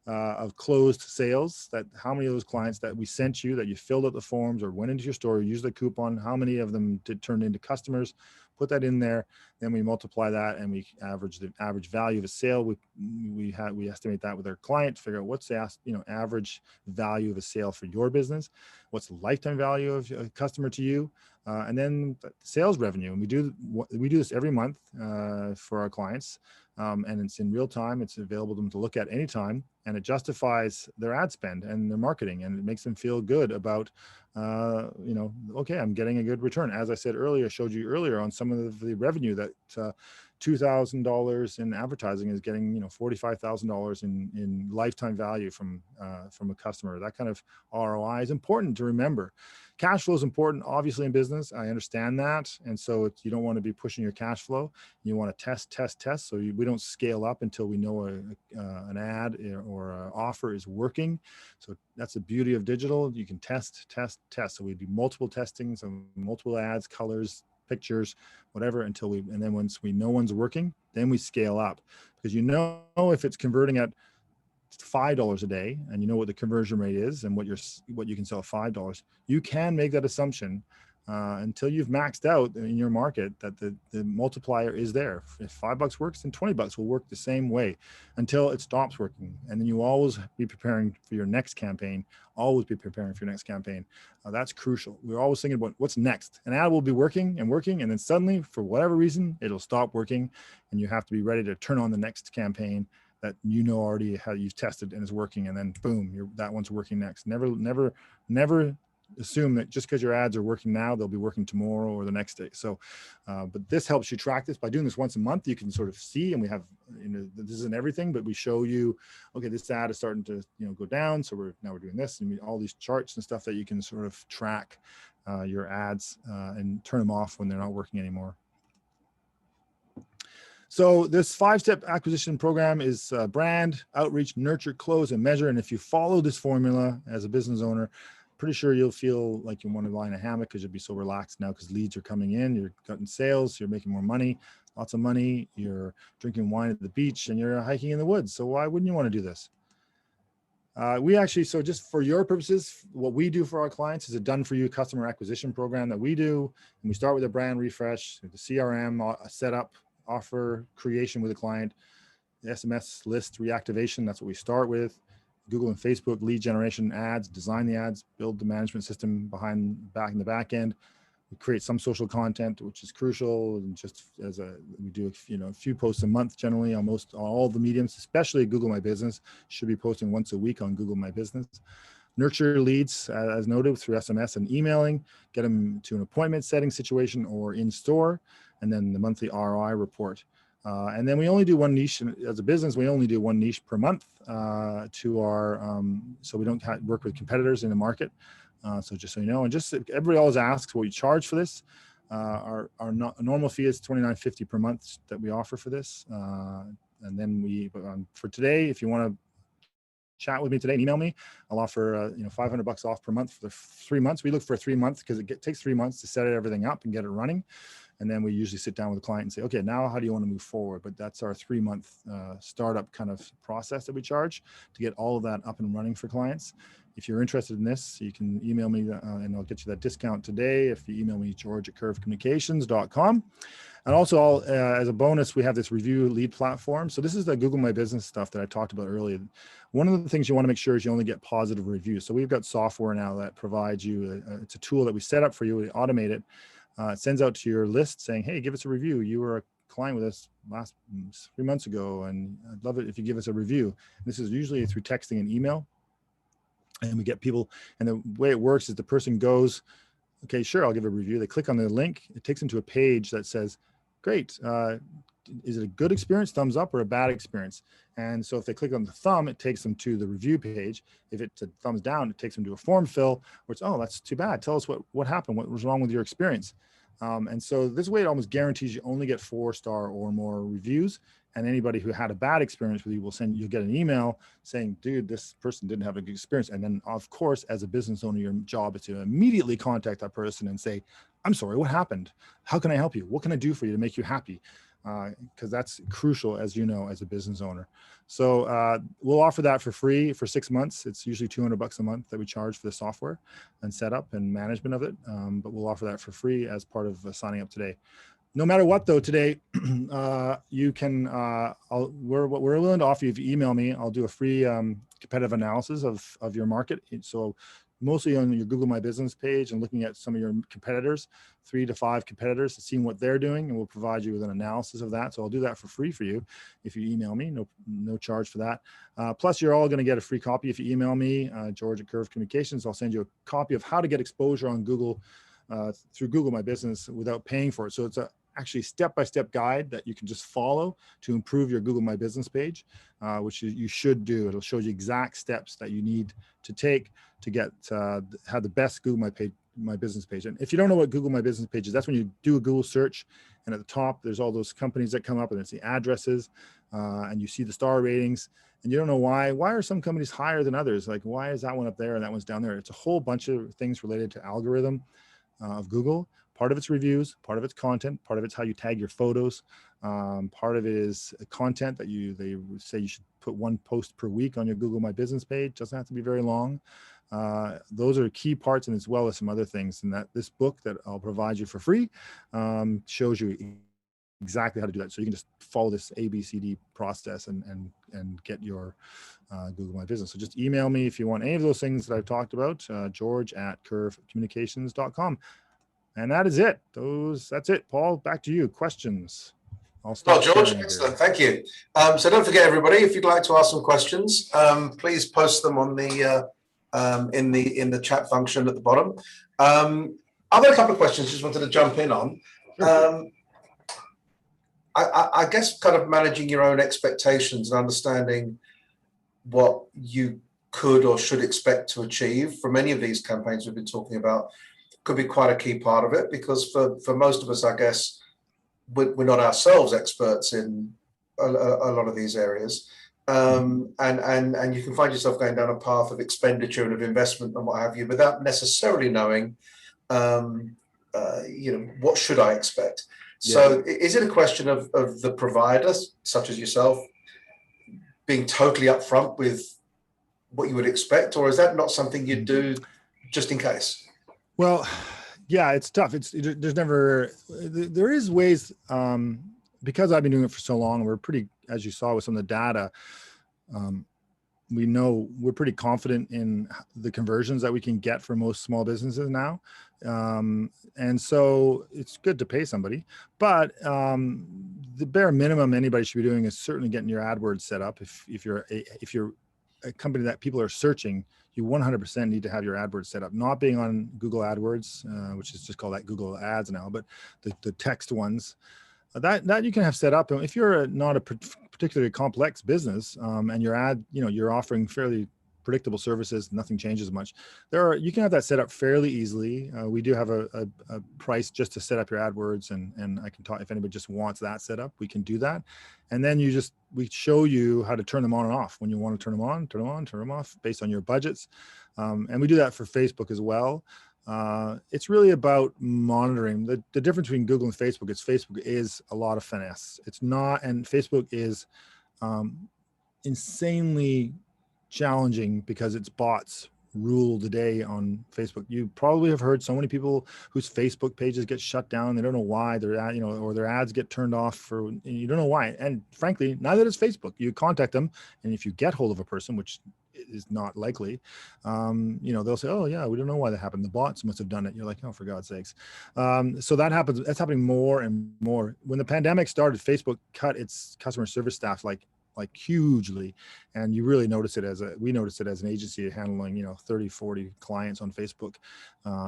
of closed sales, that how many of those clients that we sent you, that you filled out the forms or went into your store, used the coupon, how many of them did turn into customers, put that in there. Then we multiply that and we average the average value of a sale. We estimate that with our client to figure out what's the average value of a sale for your business, what's the lifetime value of a customer to you, and then the sales revenue. And we do this every month for our clients. And it's in real time. It's available to them to look at anytime, and it justifies their ad spend and their marketing, and it makes them feel good about, okay, I'm getting a good return. As I said earlier, showed you earlier on some of the revenue that $2,000 in advertising is getting, $45,000 in lifetime value from a customer. That kind of ROI is important to remember. Cash flow is important, obviously, in business. I understand that. And so you don't want to be pushing your cash flow. You want to test. So we don't scale up until we know an ad or an offer is working. So that's the beauty of digital. You can test. So we do multiple testings of multiple ads, colors, pictures, whatever, and then once we know one's working, then we scale up, because if it's converting at $5 a day, and you know what the conversion rate is and what you can sell at $5, you can make that assumption until you've maxed out in your market that the multiplier is there. If $5 works, then $20 will work the same way until it stops working. And then you always be preparing for your next campaign. That's crucial. We're always thinking about what's next. An ad will be working, and then suddenly, for whatever reason, it'll stop working, and you have to be ready to turn on the next campaign that already how you've tested and is working, and then boom, that one's working next. Never assume that just because your ads are working now, they'll be working tomorrow or the next day. So, but this helps you track this by doing this once a month. You can sort of see, and we have, this isn't everything, but we show you, okay, this ad is starting to, go down. So we're doing this, and all these charts and stuff that you can sort of track your ads and turn them off when they're not working anymore. So this 5-step acquisition program is brand, outreach, nurture, close, and measure. And if you follow this formula as a business owner, pretty sure you'll feel like you want to lie in a hammock, because you'll be so relaxed now, because leads are coming in, you're cutting sales, you're making more money, lots of money, you're drinking wine at the beach, and you're hiking in the woods. So why wouldn't you want to do this? So just for your purposes, what we do for our clients is a done-for-you customer acquisition program that we do. And we start with a brand refresh, the CRM setup, offer creation with a client, the SMS list reactivation. That's what we start with. Google and Facebook lead generation ads, design the ads, build the management system in the back end. We create some social content, which is crucial. And just we do a few posts a month generally on all the mediums, especially Google My Business. Should be posting once a week on Google My Business. Nurture leads, as noted, through SMS and emailing, get them to an appointment setting situation or in store, and then the monthly ROI report. And then we only do one niche as a business. We only do one niche per month so we don't work with competitors in the market. So just so you know, and just everybody always asks what we charge for this. Our normal fee is $29.50 per month that we offer for this. And then for today, if you want to chat with me today and email me, I'll offer $500 off per month for the 3 months. We look for 3 months because it takes 3 months to set everything up and get it running. And then we usually sit down with the client and say, okay, now how do you want to move forward? But that's our 3-month startup kind of process that we charge to get all of that up and running for clients. If you're interested in this, you can email me and I'll get you that discount today. If you email me, george@curvecommunications.com. And also, as a bonus, we have this review lead platform. So this is the Google My Business stuff that I talked about earlier. One of the things you want to make sure is you only get positive reviews. So we've got software now that provides you, it's a tool that we set up for you, we automate it. It sends out to your list saying, hey, give us a review. You were a client with us last 3 months ago, and I'd love it if you give us a review. This is usually through texting and email. And we get people, and the way it works is the person goes, okay, sure, I'll give a review. They click on the link. It takes them to a page that says, great. Is it a good experience, thumbs up, or a bad experience? And so if they click on the thumb, it takes them to the review page. If it's a thumbs down, it takes them to a form fill where it's, oh, that's too bad. Tell us what happened. What was wrong with your experience? And so this way, it almost guarantees you only get 4-star or more reviews. And anybody who had a bad experience with you you'll get an email saying, dude, this person didn't have a good experience. And then of course, as a business owner, your job is to immediately contact that person and say, I'm sorry, what happened? How can I help you? What can I do for you to make you happy? Because that's crucial, as you know, as a business owner. So we'll offer that for free for 6 months. It's usually $200 a month that we charge for the software and setup and management of it. But we'll offer that for free as part of signing up today. No matter what, though, today you can. We're willing to offer you. If you email me, I'll do a free competitive analysis of your market. So mostly on your Google My Business page and looking at some of your competitors, 3 to 5 competitors, seeing what they're doing, and we'll provide you with an analysis of that. So I'll do that for free for you if you email me. No charge for that. Plus, you're all going to get a free copy if you email me, George at Curve Communications. I'll send you a copy of how to get exposure on Google through Google My Business without paying for it. So it's a actually step-by-step guide that you can just follow to improve your Google My Business page, which you should do. It'll show you exact steps that you need to take to get have the best Google My Business page. And if you don't know what Google My Business page is, that's when you do a Google search, and at the top there's all those companies that come up, and it's the addresses, and you see the star ratings, and you don't know why are some companies higher than others? Like, why is that one up there and that one's down there? It's a whole bunch of things related to algorithm of Google. Part of it's reviews, part of it's content, part of it's how you tag your photos. Part of it is content that they say you should put 1 post per week on your Google My Business page. Doesn't have to be very long. Those are key parts, and as well as some other things. And that this book that I'll provide you for free shows you exactly how to do that. So you can just follow this ABCD process and get your Google My Business. So just email me if you want any of those things that I've talked about, George at curvecommunications.com. And that is it. That's it. Paul, back to you. Questions. I'll stop. Well, George, excellent. Thank you. So don't forget, everybody, if you'd like to ask some questions, please post them on the in the chat function at the bottom. I've got a couple of questions just wanted to jump in on. I guess kind of managing your own expectations and understanding what you could or should expect to achieve from any of these campaigns we've been talking about could be quite a key part of it, because for most of us, I guess, we're not ourselves experts in a lot of these areas. And you can find yourself going down a path of expenditure and of investment and what have you, without necessarily knowing, what should I expect? Yeah. So is it a question of the providers, such as yourself, being totally upfront with what you would expect, or is that not something you do just in case? Well, yeah, it's tough. There is ways, because I've been doing it for so long, we're pretty, as you saw with some of the data, we know we're pretty confident in the conversions that we can get for most small businesses now. And so it's good to pay somebody, but the bare minimum anybody should be doing is certainly getting your AdWords set up. If you're a company that people are searching, you 100% need to have your AdWords set up. Not being on Google AdWords, which is just called that Google Ads now, but the text ones, that you can have set up. And if you're not a particularly complex business, and your ad, you're offering fairly predictable services, nothing changes much. You can have that set up fairly easily. We do have a price just to set up your AdWords, and I can talk, if anybody just wants that set up, we can do that. And then we show you how to turn them on and off. When you want to turn them on, turn them off based on your budgets. And we do that for Facebook as well. It's really about monitoring. The difference between Google and Facebook is Facebook is a lot of finesse. It's not, and Facebook is insanely challenging because its bots rule the day on Facebook. You probably have heard so many people whose Facebook pages get shut down. They don't know why. Their ad, or their ads get turned off for, and you don't know why. And frankly, neither does Facebook. You contact them, and if you get hold of a person, which is not likely, they'll say, "Oh yeah, we don't know why that happened. The bots must have done it." You're like, "Oh, for God's sakes!" So that happens. That's happening more and more. When the pandemic started, Facebook cut its customer service staff like hugely, and you really notice it we noticed it as an agency handling 30 40 clients on Facebook.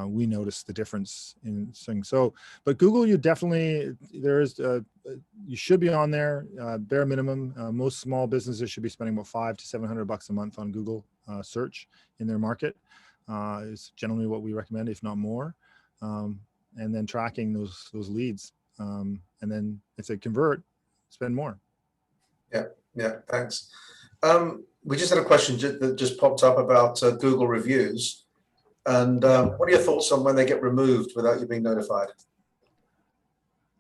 We noticed the difference in things. So but Google, you definitely, you should be on there, bare minimum. Most small businesses should be spending about $500 to $700 a month on Google search in their market, is generally what we recommend, if not more. And then tracking those leads, and then if they convert, spend more. Yeah, thanks. We just had a question that just popped up about Google reviews. And what are your thoughts on when they get removed without you being notified?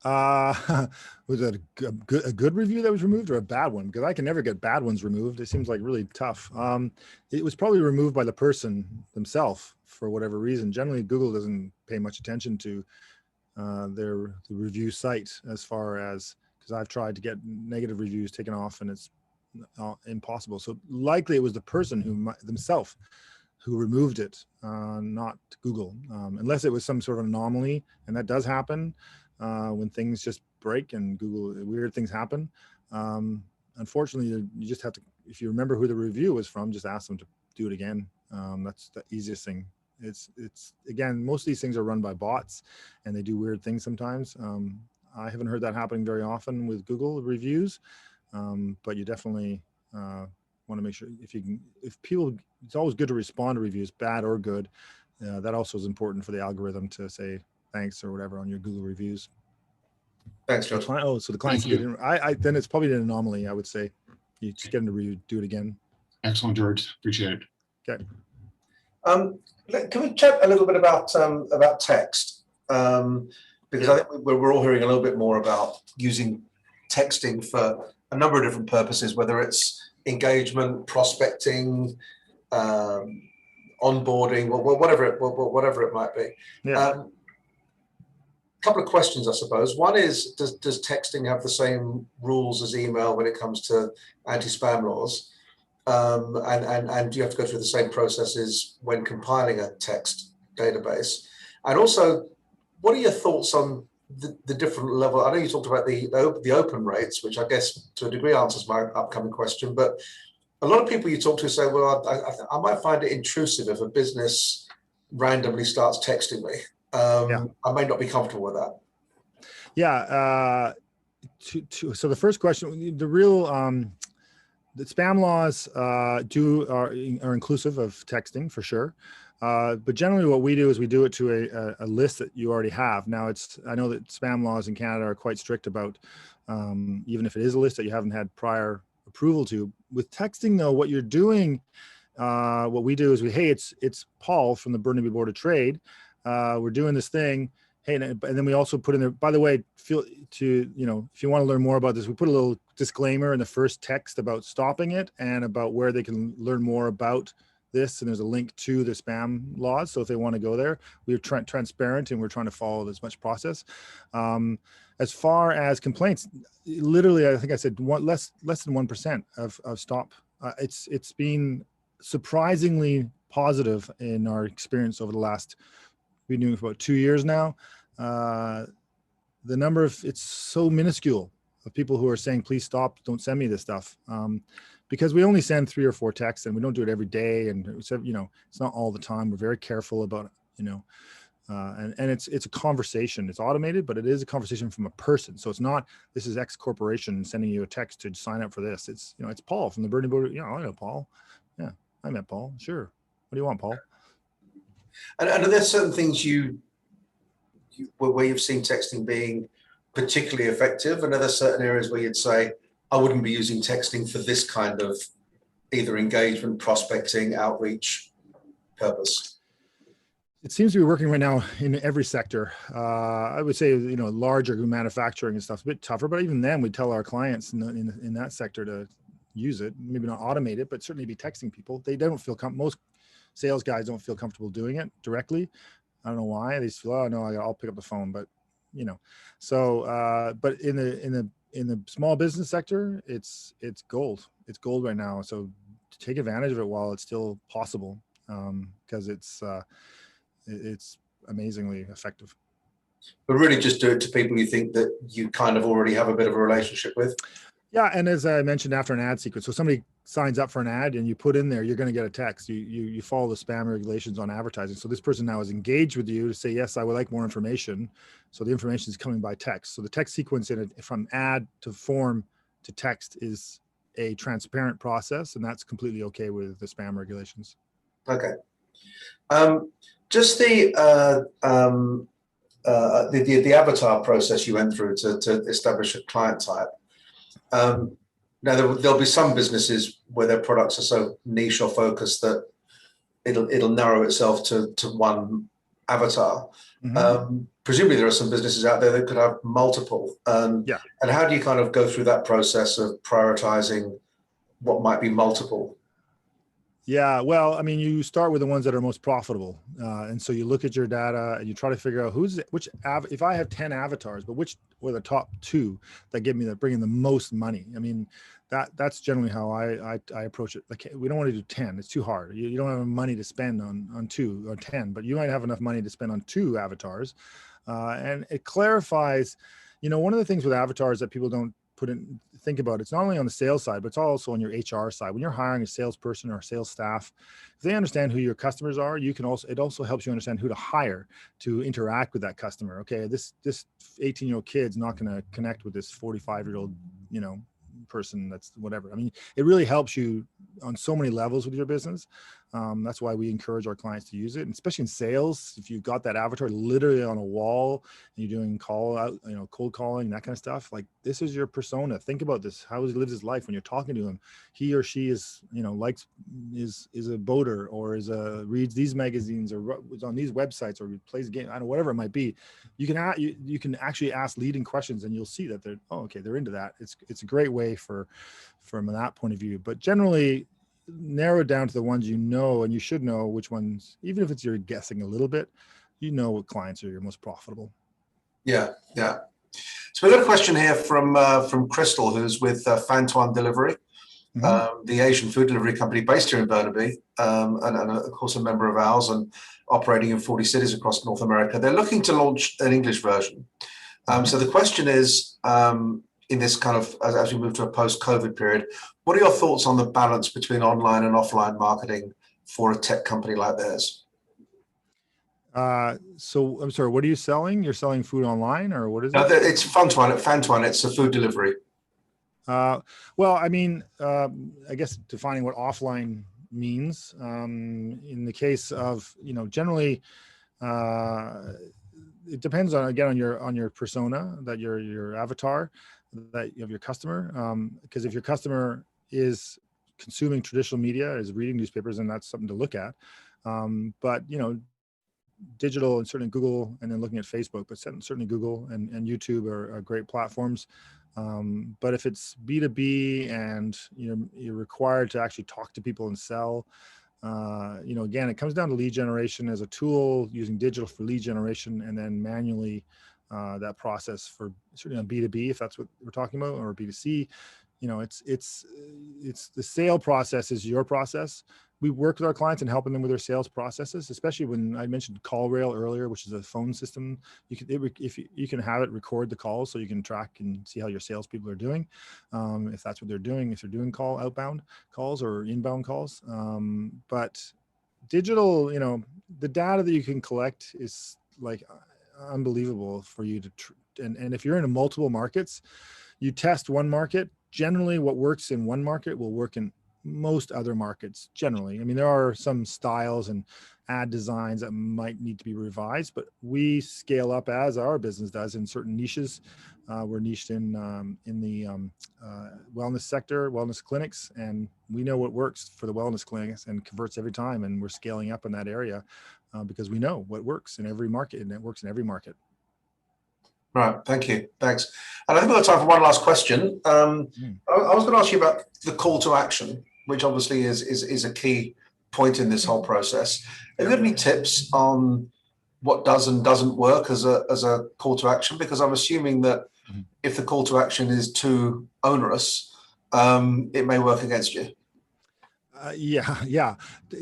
Was it a good review that was removed or a bad one? Because I can never get bad ones removed. It seems like really tough. It was probably removed by the person themselves for whatever reason. Generally, Google doesn't pay much attention to the review site, as far as, because I've tried to get negative reviews taken off and it's impossible. So likely it was the person themselves who removed it, not Google, unless it was some sort of anomaly, and that does happen when things just break and weird things happen. Unfortunately, you just have to, if you remember who the review was from, just ask them to do it again. That's the easiest thing. It's again, most of these things are run by bots and they do weird things sometimes. I haven't heard that happening very often with Google reviews, but you definitely want to make sure if people, it's always good to respond to reviews, bad or good. That also is important for the algorithm to say thanks or whatever on your Google reviews. Thanks, George. So the clients didn't. Then it's probably an anomaly. I would say you just get them to do it again. Excellent, George. Appreciate it. Okay. Can we chat a little bit about text? Because I think we're all hearing a little bit more about using texting for a number of different purposes, whether it's engagement, prospecting, onboarding, or whatever it might be. Yeah. Couple of questions, I suppose. One is, does texting have the same rules as email when it comes to anti-spam laws? And do you have to go through the same processes when compiling a text database? And also, what are your thoughts on the different level? I know you talked about the open rates, which I guess to a degree answers my upcoming question, but a lot of people you talk to say, well, I might find it intrusive if a business randomly starts texting me. I may not be comfortable with that. Yeah. So the first question, the real, the spam laws are inclusive of texting for sure. But generally what we do is we do it to a list that you already have. Now I know that spam laws in Canada are quite strict about, even if it is a list that you haven't had prior approval to. With texting though, what you're doing, what we do is hey, it's Paul from the Burnaby Board of Trade. We're doing this thing. Hey, and then we also put in there, by the way, if you want to learn more about this, we put a little disclaimer in the first text about stopping it and about where they can learn more about this. And there's a link to the spam laws. So if they want to go there, we're transparent and we're trying to follow as much process. As far as complaints, literally, I think I said less than 1% of stop. It's been surprisingly positive in our experience over the last, we've been doing it for about 2 years now. The number it's so minuscule of people who are saying, please stop, don't send me this stuff. Because we only send 3 or 4 texts and we don't do it every day. And it's not all the time. We're very careful about, and it's a conversation. It's automated, but it is a conversation from a person. So it's not, this is X corporation sending you a text to sign up for this. It's, it's Paul from the Burnaby Board. I know Paul. Yeah, I met Paul. Sure. What do you want, Paul? And are there certain things where you've seen texting being particularly effective, and are there certain areas where you'd say, I wouldn't be using texting for this kind of either engagement, prospecting, outreach purpose? It seems to be working right now in every sector. I would say, larger manufacturing and stuff is a bit tougher, but even then we tell our clients in that sector to use it, maybe not automate it, but certainly be texting people. They don't feel most sales guys don't feel comfortable doing it directly. I don't know why. They just feel, oh no, I'll pick up the phone, but but in the small business sector, it's gold. It's gold right now. So take advantage of it while it's still possible, because it's amazingly effective. But really just do it to people you think that you kind of already have a bit of a relationship with. Yeah, and as I mentioned, after an ad sequence, so somebody signs up for an ad and you put in there, you're going to get a text. You follow the spam regulations on advertising. So this person now is engaged with you to say, yes, I would like more information. So the information is coming by text. So the text sequence from ad to form to text is a transparent process, and that's completely okay with the spam regulations. Okay. Just the avatar process you went through to establish a client type. Now there'll be some businesses where their products are so niche or focused that it'll narrow itself to one avatar. Mm-hmm. Presumably there are some businesses out there that could have multiple. Yeah. And how do you kind of go through that process of prioritizing what might be multiple? Yeah, well, I mean, you start with the ones that are most profitable. And so you look at your data and you try to figure out if I have 10 avatars, but which were the top 2 that bring in the most money. I mean, that's generally how I approach it. Like, we don't want to do 10. It's too hard. You don't have money to spend on 2 or 10, but you might have enough money to spend on 2 avatars. And it clarifies, one of the things with avatars that people don't think about, it's not only on the sales side, but it's also on your HR side. When you're hiring a salesperson or a sales staff, if they understand who your customers are, it also helps you understand who to hire to interact with that customer. Okay, this 18-year-old kid's not going to connect with this 45-year-old, person that's whatever. I mean, it really helps you on so many levels with your business. That's why we encourage our clients to use it, and especially in sales. If you've got that avatar literally on a wall and you're doing cold calling, that kind of stuff, like, this is your persona. Think about this, how he lives his life. When you're talking to him, he or she is, is a boater, or reads these magazines, or is on these websites, or plays a game, I don't know, whatever it might be. You can actually ask leading questions, and you'll see that they're into that. It's a great way from that point of view. But generally, narrow it down to the ones and you should know which ones, even if you're guessing a little bit, what clients are your most profitable. Yeah. So we got a question here from Crystal, who's with Fantuan Delivery, mm-hmm. The Asian food delivery company based here in Burnaby, and of course a member of ours and operating in 40 cities across North America. They're looking to launch an English version. So the question is, in this kind of, as we move to a post-COVID period, what are your thoughts on the balance between online and offline marketing for a tech company like theirs? So I'm sorry, what are you selling? You're selling food online, or what is it? It's Fantuan. It's a food delivery. Well, I mean, I guess defining what offline means, in the case of, generally, it depends on your persona, that your avatar, that you have your customer. Because if your customer is consuming traditional media, is reading newspapers, then that's something to look at. But digital, and certainly Google, and then looking at Facebook, but certainly Google and YouTube are great platforms. But if it's B2B and you're required to actually talk to people and sell, again, it comes down to lead generation as a tool, using digital for lead generation, and then manually that process for certainly on B2B, if that's what we're talking about, or B2C. It's the sale process is your process. We work with our clients and helping them with their sales processes, especially when I mentioned CallRail earlier, which is a phone system. You can have it record the calls, so you can track and see how your salespeople are doing, if that's what they're doing, if they're doing outbound calls or inbound calls. But digital, the data that you can collect is like unbelievable for you to, and if you're in multiple markets, you test one market. Generally, what works in one market will work in most other markets. Generally, I mean, there are some styles and ad designs that might need to be revised, but we scale up as our business does in certain niches. We're niched in the wellness sector, wellness clinics, and we know what works for the wellness clinics and converts every time, and we're scaling up in that area. because we know what works in every market, and it works in every market. Right, thank you, thanks. And I think we've got time for one last question. I was going to ask you about the call to action, which obviously is a key point in this whole process. Have you got any tips on what does and doesn't work as a call to action? Because I'm assuming that if the call to action is too onerous, it may work against you. Yeah.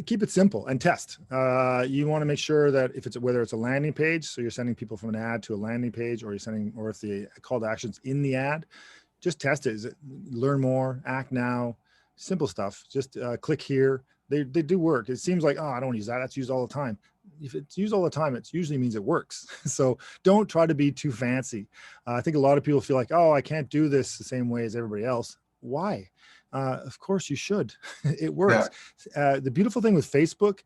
Keep it simple and test. You want to make sure that whether it's a landing page, so you're sending people from an ad to a landing page, or if the call to action's in the ad, just test it. Is it learn more, act now, simple stuff. Just click here. They do work. It seems like, oh, I don't use that. That's used all the time. If it's used all the time, it usually means it works. So don't try to be too fancy. I think a lot of people feel like, oh, I can't do this the same way as everybody else. Why? Of course you should. It works. Yeah. The beautiful thing with Facebook,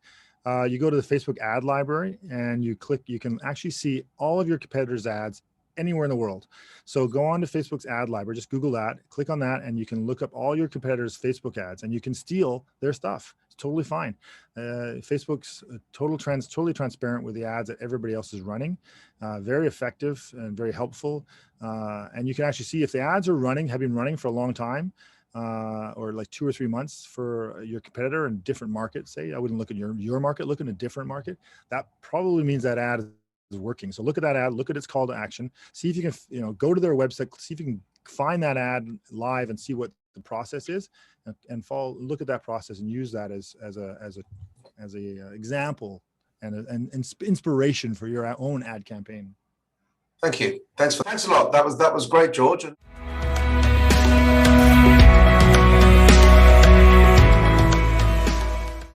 you go to the Facebook ad library and you can actually see all of your competitors' ads anywhere in the world. So go on to Facebook's ad library, just Google that, click on that, and you can look up all your competitors' Facebook ads, and you can steal their stuff. It's totally fine. Facebook's totally transparent with the ads that everybody else is running. Very effective and very helpful. And you can actually see if the ads are have been running for a long time, or like 2 or 3 months for your competitor in different markets. Say, I wouldn't look at your market, look in a different market. That probably means that ad is working. So look at that ad, look at its call to action, see if you can, go to their website, see if you can find that ad live and see what the process is, and look at that process and use that as a example and inspiration for your own ad campaign. Thank you. Thanks a lot. That was great, George.